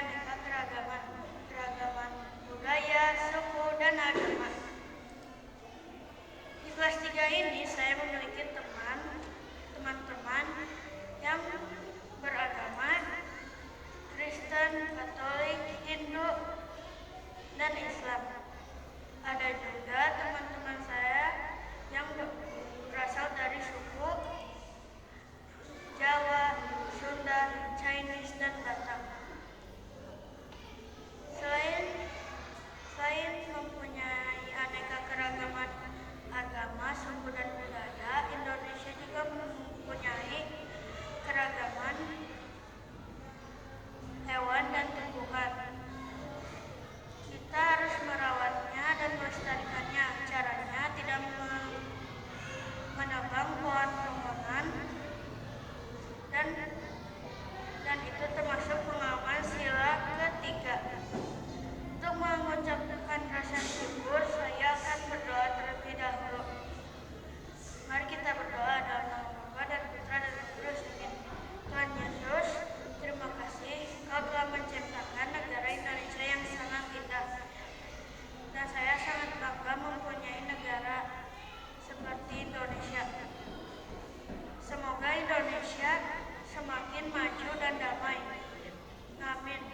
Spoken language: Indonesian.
aneka keragaman budaya, suku, dan agama. Di kelas 3 ini saya memiliki teman-teman yang beragama Kristen, Katolik, Hindu, dan Islam. Ada juga teman-teman saya yang berasal dari suku Jawa, Sunda, Chinese, dan Batak. Selain mempunyai aneka keragaman agama, suku, dan budaya, Indonesia juga mempunyai keragaman hewan dan tumbuhan. Kita harus merawatnya dan melestarikannya. Caranya tidak menebang pohon-pohonan dan itu termasuk pengawalan sila ketiga. Untuk mengucapkan rasa syukur, saya akan berdoa terlebih dahulu. Mari kita berdoa dalam nama Bapa dan Putra dan Roh Kudus. Amin. Tuhan Yesus, terima kasih Kau telah menciptakan negara Indonesia yang sangat indah. Dan saya sangat bangga mempunyai negara seperti Indonesia. Semoga Indonesia semakin maju dan damai. Amin.